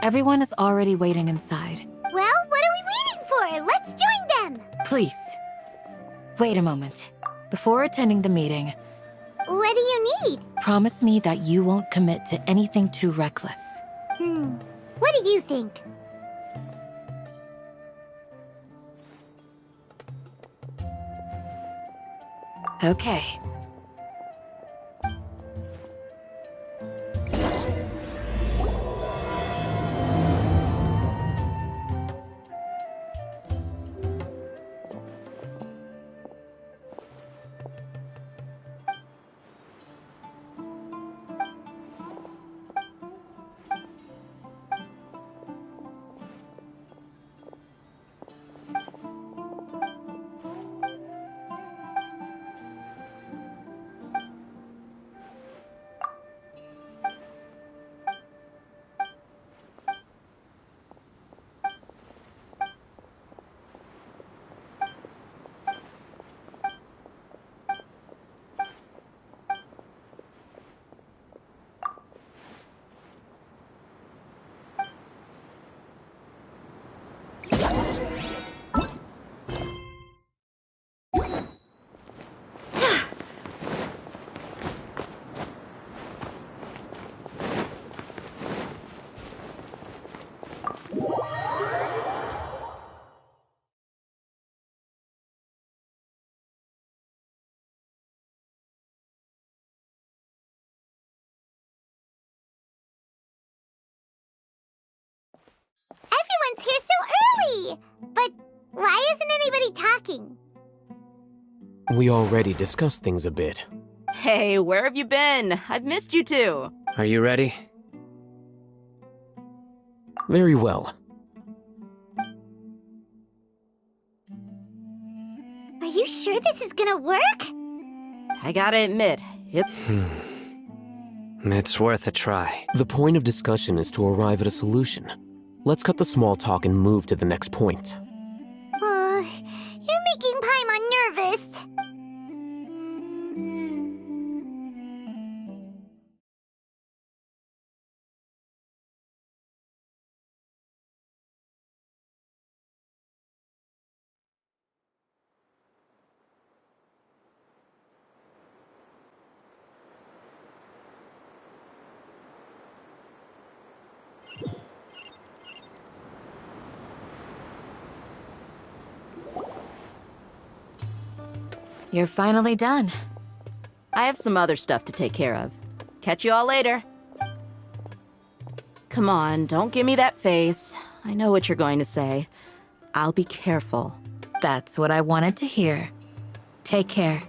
Everyone is already waiting inside. Well, what are we waiting for? Let's join them! Please, wait a moment. Before attending the meeting, What do you need? promise me that you won't commit to anything too reckless. What do you think? Okay. Everyone's here so early! But why isn't anybody talking? We already discussed things a bit. Hey, where have you been? I've missed you too. Are you ready? Very well. Are you sure this is gonna work? I gotta admit, It's worth a try. The point of discussion is to arrive at a solution. Let's cut the small talk and move to the next point. You're making Paimon nervous. You're finally done. I have some other stuff to take care of. Catch you all later. Come on, don't give me that face. I know what you're going to say. I'll be careful. That's what I wanted to hear. Take care.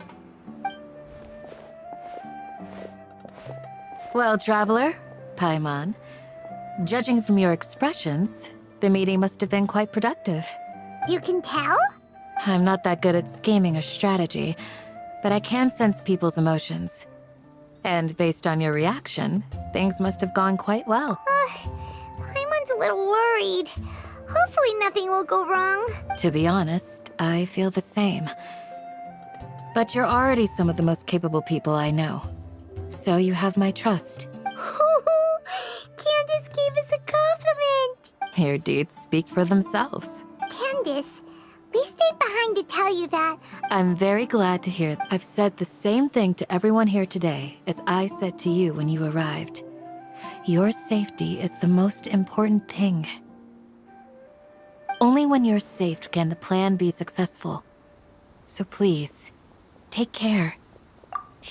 Well, traveler, Paimon, judging from your expressions, the meeting must have been quite productive. You can tell? I'm not that good at scheming or strategy, but I can sense people's emotions. And based on your reaction, things must have gone quite well. Paimon's a little worried. Hopefully nothing will go wrong. To be honest, I feel the same. But you're already some of the most capable people I know. So you have my trust. Candace gave us a compliment. Your deeds speak for themselves. Candace, we stayed behind to tell you that. I'm very glad to hear I've said the same thing to everyone here today as I said to you when you arrived. Your safety is the most important thing. Only when you're safe can the plan be successful. So please, take care.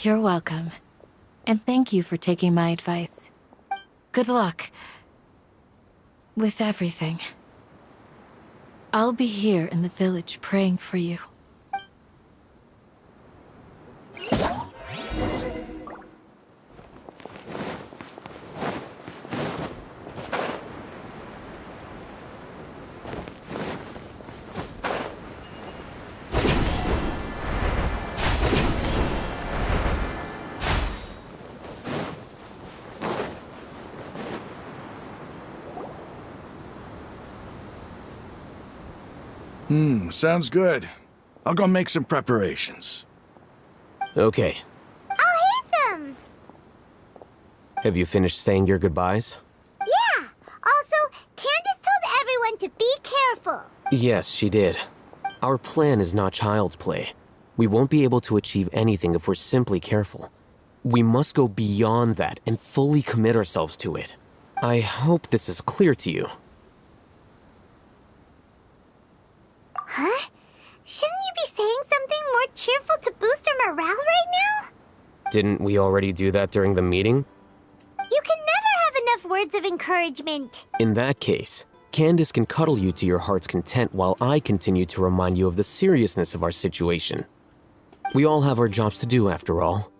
You're welcome. And thank you for taking my advice. Good luck with everything. I'll be here in the village praying for you. Sounds good. I'll go make some preparations. Okay. I'll hit them. Have you finished saying your goodbyes? Yeah. Also, Yes, she did. Our plan is not child's play. We won't be able to achieve anything if we're simply careful. We must go beyond that and fully commit ourselves to it. I hope this is clear to you. Huh? Shouldn't you be saying something more cheerful to boost our morale right now? Didn't we already do that during the meeting? You can never have enough words of encouragement. In that case, Candace can cuddle you to your heart's content while I continue to remind you of the seriousness of our situation. We all have our jobs to do, after all.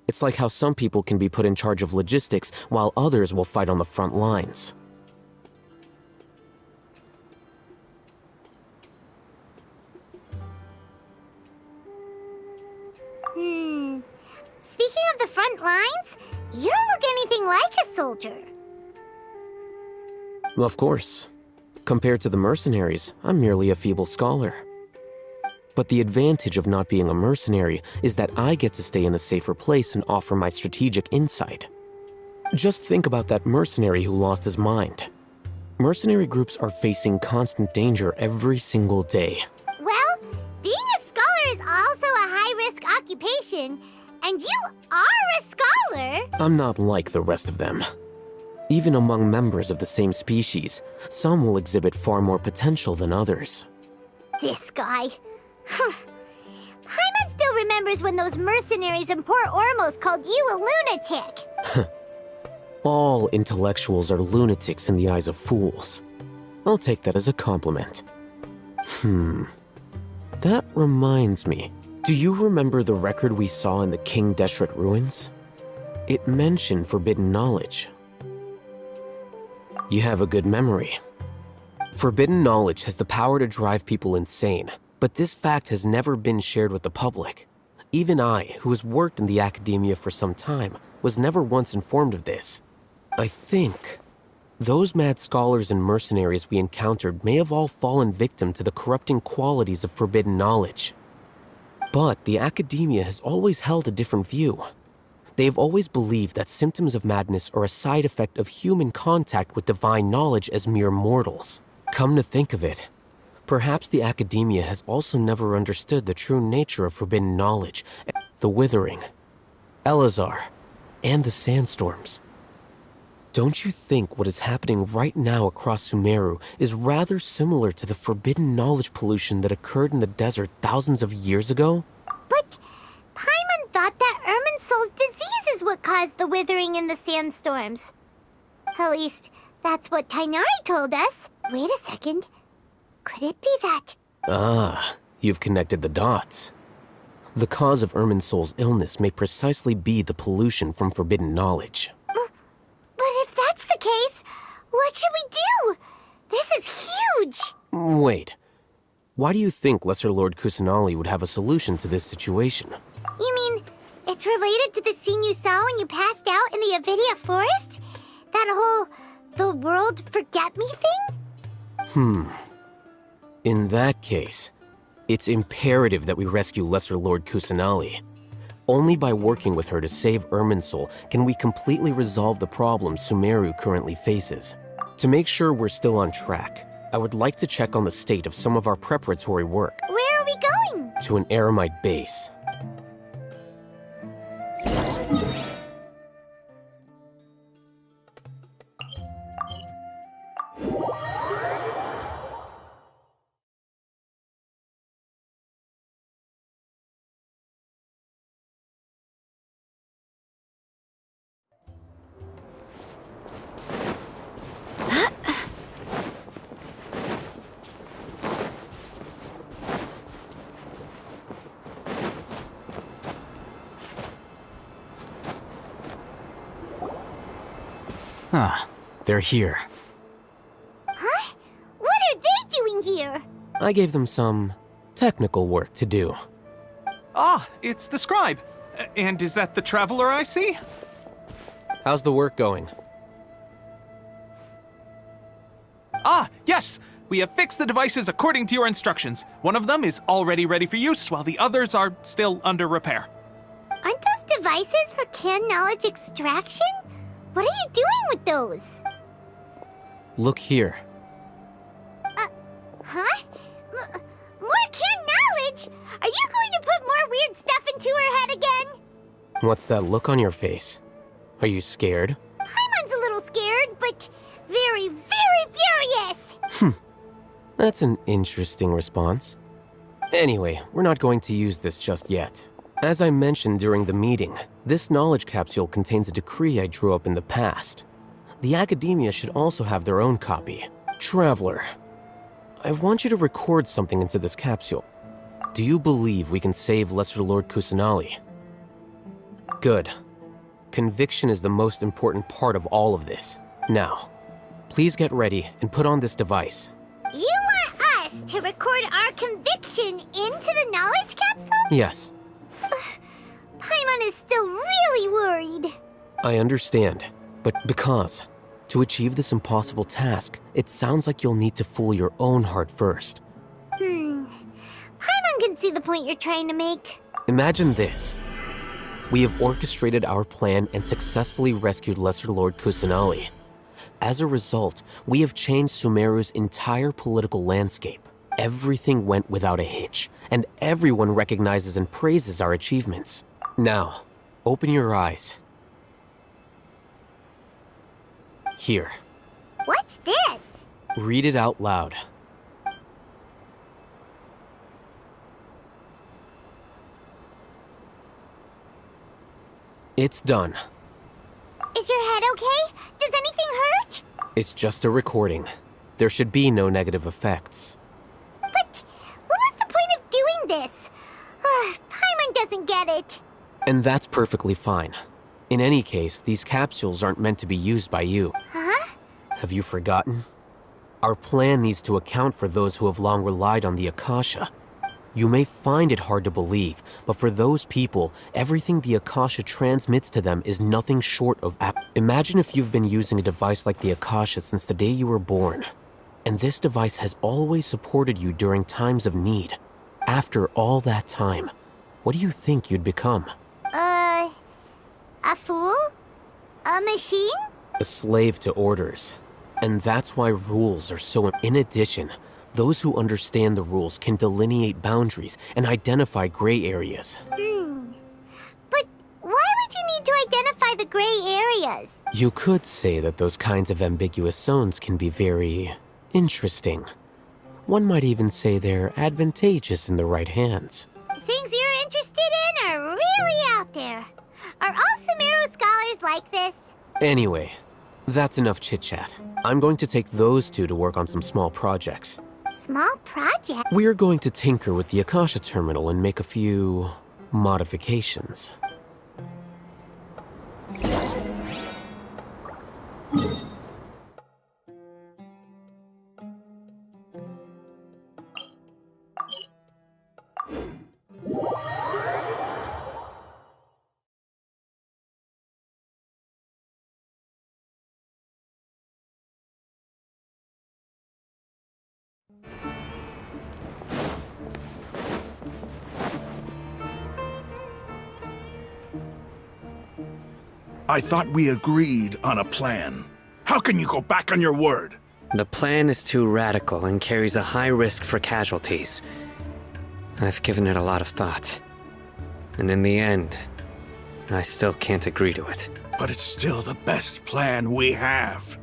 It's like how some people can be put in charge of logistics while others will fight on the front lines. Speaking of the front lines, you don't look anything like a soldier. Of course. Compared to the mercenaries, I'm merely a feeble scholar. But the advantage of not being a mercenary is that I get to stay in a safer place and offer my strategic insight. Just think about that mercenary who lost his mind. Mercenary groups are facing constant danger every single day. Well, being a scholar is also a high-risk occupation, and you are a scholar. I'm not like the rest of them. Even among members of the same species, some will exhibit far more potential than others. This guy. Paimon still remembers when those mercenaries in Port Ormos called you a lunatic. All intellectuals are lunatics in the eyes of fools. I'll take that as a compliment. That reminds me. Do you remember the record we saw in the King Deshret ruins? It mentioned forbidden knowledge. You have a good memory. Forbidden knowledge has the power to drive people insane, but this fact has never been shared with the public. Even I, who has worked in the academia for some time, was never once informed of this. I think those mad scholars and mercenaries we encountered may have all fallen victim to the corrupting qualities of forbidden knowledge. But the academia has always held a different view. They have always believed that symptoms of madness are a side effect of human contact with divine knowledge as mere mortals. Come to think of it, perhaps the academia has also never understood the true nature of forbidden knowledge, the Withering, Elazar, and the sandstorms. Don't you think what is happening right now across Sumeru is rather similar to the forbidden knowledge pollution that occurred in the desert thousands of years ago? But Paimon thought that Irminsul's disease is what caused the withering and the sandstorms. At least, that's what Tainari told us. Wait a second. Could it be that? Ah, you've connected the dots. The cause of Irminsul's illness may precisely be the pollution from forbidden knowledge. But if that's the case, what should we do? This is huge! Wait. Why do you think Lesser Lord Kusanali would have a solution to this situation? You mean, it's related to the scene you saw when you passed out in the Avidia forest? That whole, the world forget me thing? In that case, it's imperative that we rescue Lesser Lord Kusanali. Only by working with her to save Irminsul can we completely resolve the problems Sumeru currently faces. To make sure we're still on track, I would like to check on the state of some of our preparatory work. Where are we going? To an Eremite base. Ah, they're here. Huh? What are they doing here? I gave them some technical work to do. Ah, it's the scribe. And is that the traveler I see? How's the work going? Ah, yes! We have fixed the devices according to your instructions. One of them is already ready for use, while the others are still under repair. Aren't those devices for canned knowledge extraction? What are you doing with those? Look here. Huh? What's that look on your face? Are you scared? Paimon's a little scared, but very, very furious. That's an interesting response. Anyway, we're not going to use this just yet. As I mentioned during the meeting, this knowledge capsule contains a decree I drew up in the past. The academia should also have their own copy. Traveler, I want you to record something into this capsule. Do you believe we can save Lesser Lord Kusanali? Good. Conviction is the most important part of all of this. Now, please get ready and put on this device. You want us to record our conviction into the knowledge capsule? Yes, Paimon is still really worried. I understand, but because to achieve this impossible task, it sounds like you'll need to fool your own heart first. Paimon can see the point you're trying to make. Imagine this. We have orchestrated our plan and successfully rescued Lesser Lord Kusanali. As a result, we have changed Sumeru's entire political landscape. Everything went without a hitch, and everyone recognizes and praises our achievements. Now, open your eyes. Here, What's this? read it out loud. It's done. Is your head okay? Does anything hurt? It's just a recording. There should be no negative effects. But what was the point of doing this? Paimon doesn't get it. And that's perfectly fine. In any case, these capsules aren't meant to be used by you. Huh? Have you forgotten? Our plan needs to account for those who have long relied on the Akasha. You may find it hard to believe, but for those people, everything the Akasha transmits to them is nothing short of Imagine if you've been using a device like the Akasha since the day you were born. And this device has always supported you during times of need. After all that time, what do you think you'd become? A fool? A machine? A slave to orders. And that's why rules are so... In addition, those who understand the rules can delineate boundaries and identify gray areas. But why would you need to identify the gray areas? You could say that those kinds of ambiguous zones can be very interesting. One might even say they're advantageous in the right hands. Things you're interested in are really out there. Are all Sumeru scholars like this? Anyway, that's enough chit-chat. I'm going to take those two to work on some small projects. Small project? We're going to tinker with the Akasha terminal and make a few modifications. I thought we agreed on a plan. How can you go back on your word? The plan is too radical and carries a high risk for casualties. I've given it a lot of thought. And in the end, I still can't agree to it. But it's still the best plan we have.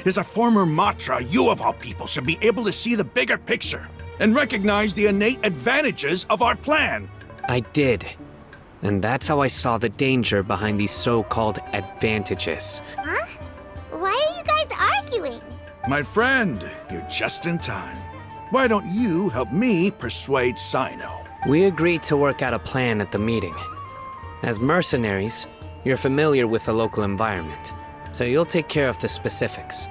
As a former Matra, you of all people should be able to see the bigger picture and recognize the innate advantages of our plan. I did. And that's how I saw the danger behind these so-called advantages. Huh? Why are you guys arguing? My friend, you're just in time. Why don't you help me persuade Sino? We agreed to work out a plan at the meeting. As mercenaries, you're familiar with the local environment, so you'll take care of the specifics.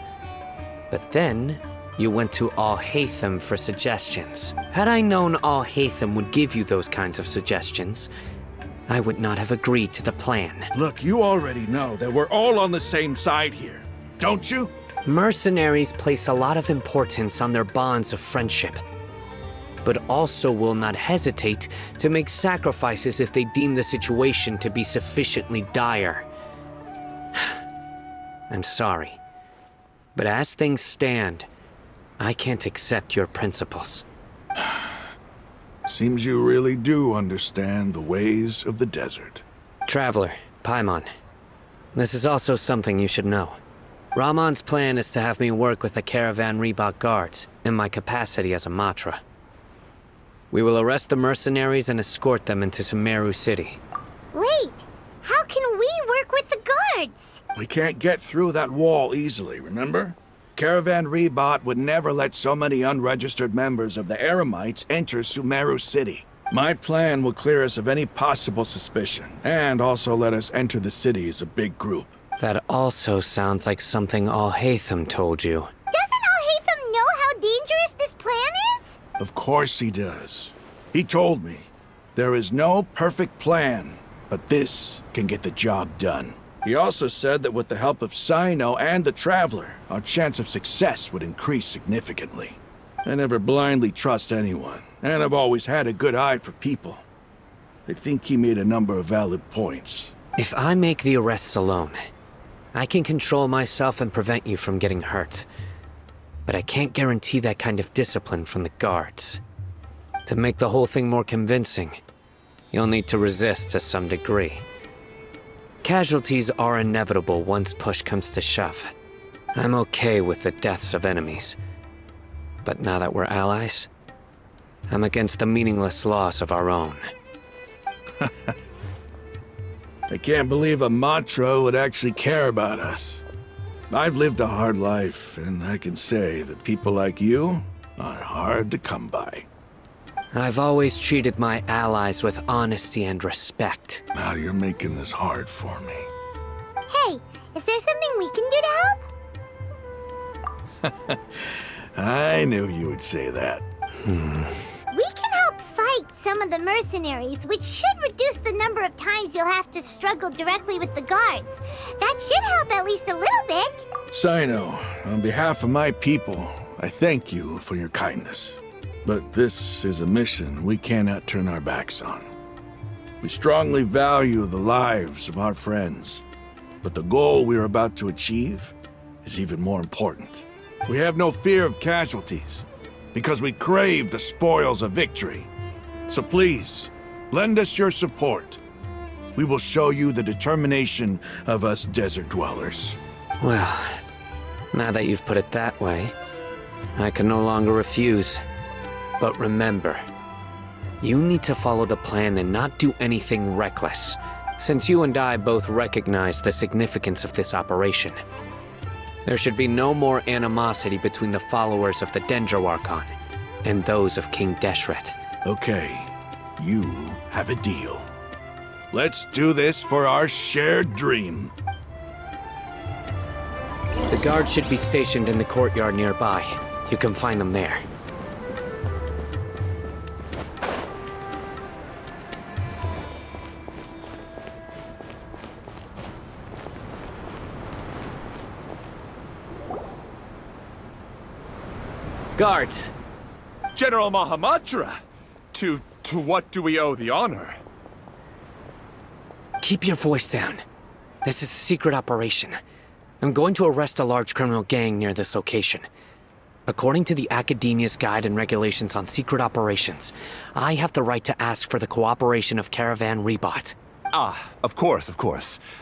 But then, you went to Al-Haytham for suggestions. Had I known Al-Haytham would give you those kinds of suggestions, I would not have agreed to the plan. Look, you already know that we're all on the same side here, don't you? Mercenaries place a lot of importance on their bonds of friendship, but also will not hesitate to make sacrifices if they deem the situation to be sufficiently dire. I'm sorry, but as things stand, I can't accept your principles. Seems you really do understand the ways of the desert. Traveler, Paimon. This is also something you should know. Ramon's plan is to have me work with the Caravan Reebok guards in my capacity as a Matra. We will arrest the mercenaries and escort them into Sumeru City. Wait, how can we work with the guards? We can't get through that wall easily, remember? Caravan Reebok would never let so many unregistered members of the Eremites enter Sumeru City. My plan will clear us of any possible suspicion, and also let us enter the city as a big group. That also sounds like something Al-Haytham told you. Doesn't Al-Haytham know how dangerous this plan is? Of course he does. He told me, there is no perfect plan, but this can get the job done. He also said that with the help of Sino and the Traveler, our chance of success would increase significantly. I never blindly trust anyone, and I've always had a good eye for people. I think he made a number of valid points. If I make the arrests alone, I can control myself and prevent you from getting hurt. But I can't guarantee that kind of discipline from the guards. To make the whole thing more convincing, you'll need to resist to some degree. Casualties are inevitable once push comes to shove. I'm okay with the deaths of enemies. But now that we're allies, I'm against the meaningless loss of our own. I can't believe a Matra would actually care about us. I've lived a hard life, and I can say that people like you are hard to come by. I've always treated my allies with honesty and respect. Now you're making this hard for me. Hey, is there something we can do to help? I knew you would say that. We can help fight some of the mercenaries, which should reduce the number of times you'll have to struggle directly with the guards. That should help at least a little bit. Sino, on behalf of my people, I thank you for your kindness. But this is a mission we cannot turn our backs on. We strongly value the lives of our friends, but the goal we are about to achieve is even more important. We have no fear of casualties, because we crave the spoils of victory. So please, lend us your support. We will show you the determination of us desert dwellers. Well, now that you've put it that way, I can no longer refuse. But remember, you need to follow the plan and not do anything reckless, since you and I both recognize the significance of this operation. There should be no more animosity between the followers of the Dendro Archon and those of King Deshret. Okay, you have a deal. Let's do this for our shared dream. The guards should be stationed in the courtyard nearby. You can find them there. Guards! General Mahamatra! To what do we owe the honor? Keep your voice down. This is a secret operation. I'm going to arrest a large criminal gang near this location. According to the Academia's Guide and Regulations on Secret Operations, I have the right to ask for the cooperation of Caravan Reebok. Ah, of course.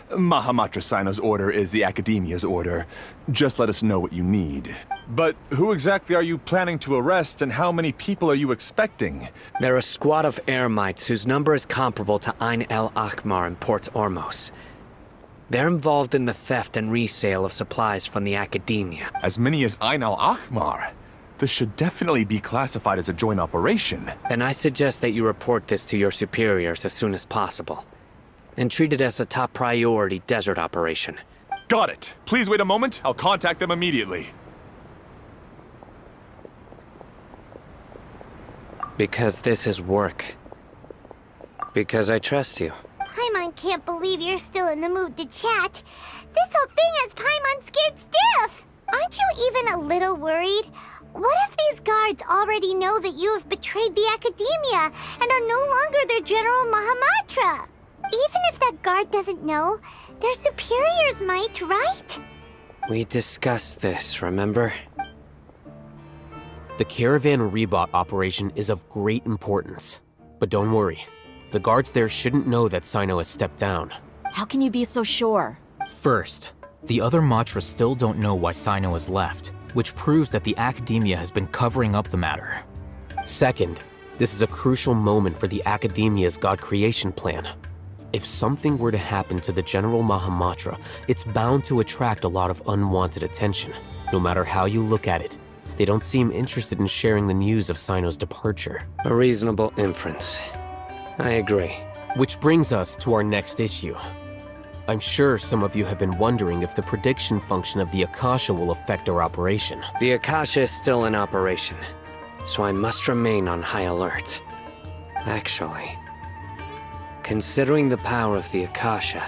Mahamatra Sino's order is the Academia's order. Just let us know what you need. But who exactly are you planning to arrest, and how many people are you expecting? They're a squad of Eremites whose number is comparable to Ain el Akhmar in Port Ormos. They're involved in the theft and resale of supplies from the Academia. As many as Ain al-Akhmar? This should definitely be classified as a joint operation. Then I suggest that you report this to your superiors as soon as possible, and treat it as a top priority desert operation. Got it. Please wait a moment. I'll contact them immediately. Because this is work. Because I trust you. Paimon can't believe you're still in the mood to chat. This whole thing has Paimon scared stiff. Aren't you even a little worried? What if these guards already know that you have betrayed the Academia and are no longer their General Mahamatra? Even if that guard doesn't know, their superiors might, right? We discussed this, remember? The Caravan Reebok operation is of great importance. But don't worry, The guards there shouldn't know that Sino has stepped down. How can you be so sure? First, the other Matra still don't know why Sino has left, which proves that the Academia has been covering up the matter. Second, this is a crucial moment for the Academia's God creation plan. If something were to happen to the General Mahamatra, it's bound to attract a lot of unwanted attention. No matter how you look at it, they don't seem interested in sharing the news of Sino's departure. A reasonable inference. I agree. Which brings us to our next issue. I'm sure some of you have been wondering if the prediction function of the Akasha will affect our operation. The Akasha is still in operation, so I must remain on high alert. Actually, considering the power of the Akasha,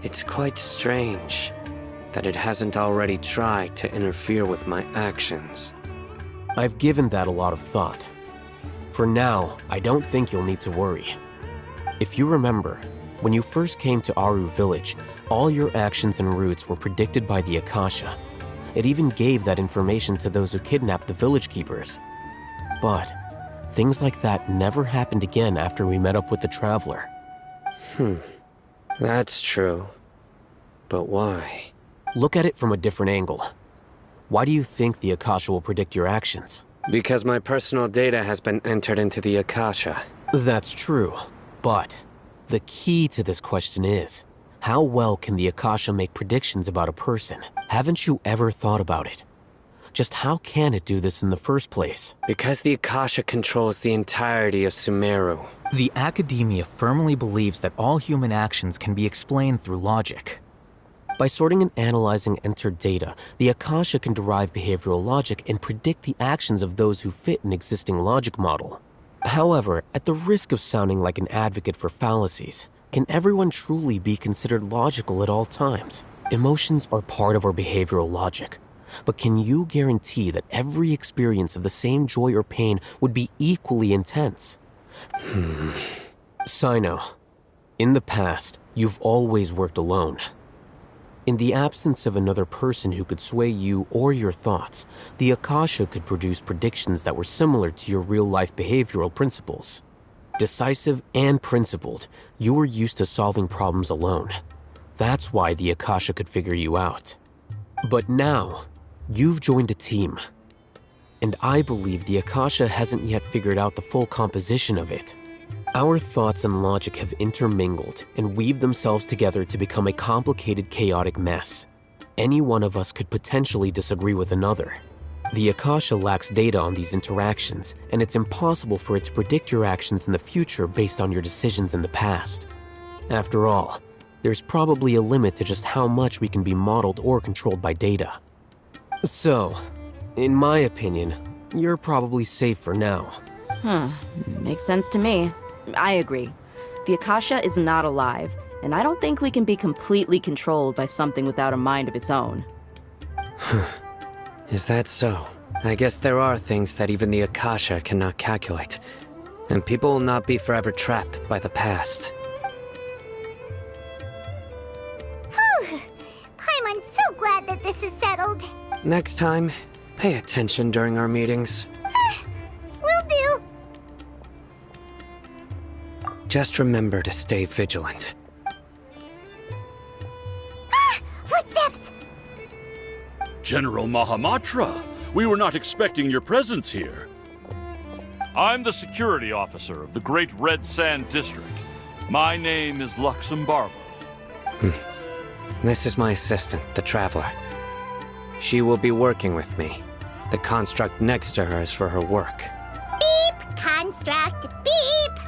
it's quite strange that it hasn't already tried to interfere with my actions. I've given that a lot of thought. For now, I don't think you'll need to worry. If you remember, when you first came to Aru Village, all your actions and routes were predicted by the Akasha. It even gave that information to those who kidnapped the village keepers. But things like that never happened again after we met up with the Traveler. That's true. But why? Look at it from a different angle. Why do you think the Akasha will predict your actions? Because my personal data has been entered into the Akasha. That's true, but the key to this question is, how well can the Akasha make predictions about a person? Haven't you ever thought about it? Just how can it do this in the first place? Because the Akasha controls the entirety of Sumeru. The Academia firmly believes that all human actions can be explained through logic. By sorting and analyzing entered data, the Akasha can derive behavioral logic and predict the actions of those who fit an existing logic model. However, at the risk of sounding like an advocate for fallacies, can everyone truly be considered logical at all times? Emotions are part of our behavioral logic. But can you guarantee that every experience of the same joy or pain would be equally intense? Sino, in the past, you've always worked alone. In the absence of another person who could sway you or your thoughts, the Akasha could produce predictions that were similar to your real-life behavioral principles. Decisive and principled, you were used to solving problems alone. That's why the Akasha could figure you out. But now, you've joined a team. And I believe the Akasha hasn't yet figured out the full composition of it. Our thoughts and logic have intermingled and weaved themselves together to become a complicated, chaotic mess. Any one of us could potentially disagree with another. The Akasha lacks data on these interactions, and it's impossible for it to predict your actions in the future based on your decisions in the past. After all, there's probably a limit to just how much we can be modeled or controlled by data. So, in my opinion, you're probably safe for now. Makes sense to me. I agree. The Akasha is not alive, and I don't think we can be completely controlled by something without a mind of its own. Is that so? I guess there are things that even the Akasha cannot calculate, and people will not be forever trapped by the past. Whew! I'm so glad that this is settled. Next time, pay attention during our meetings. Will do. Just remember to stay vigilant. Footsteps! General Mahamatra, we were not expecting your presence here. I'm the security officer of the Great Red Sand District. My name is Luxembarba. This is my assistant, the Traveler. She will be working with me. The construct next to her is for her work. Beep! Construct, beep!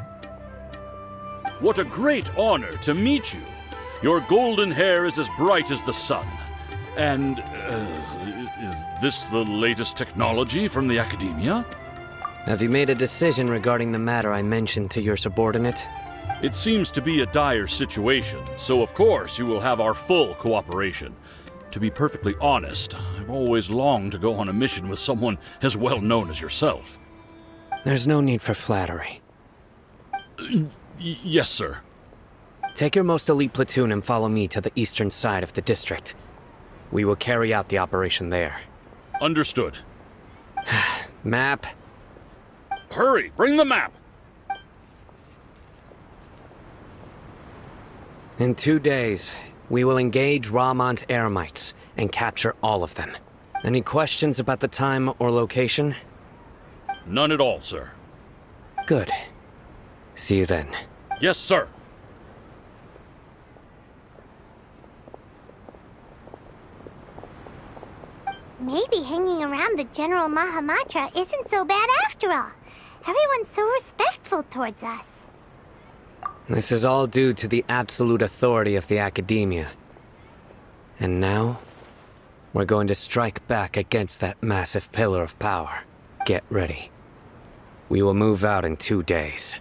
What a great honor to meet you. Your golden hair is as bright as the sun. And, is this the latest technology from the Academia? Have you made a decision regarding the matter I mentioned to your subordinate? It seems to be a dire situation, so of course you will have our full cooperation. To be perfectly honest, I've always longed to go on a mission with someone as well known as yourself. There's no need for flattery. Yes, sir. Take your most elite platoon and follow me to the eastern side of the district. We will carry out the operation there. Understood. Map. Hurry, bring the map! In 2 days, we will engage Rahman's Eremites and capture all of them. Any questions about the time or location? None at all, sir. Good. See you then. Yes, sir. Maybe hanging around the General Mahamatra isn't so bad after all. Everyone's so respectful towards us. This is all due to the absolute authority of the Academia. And now, we're going to strike back against that massive pillar of power. Get ready. We will move out in 2 days.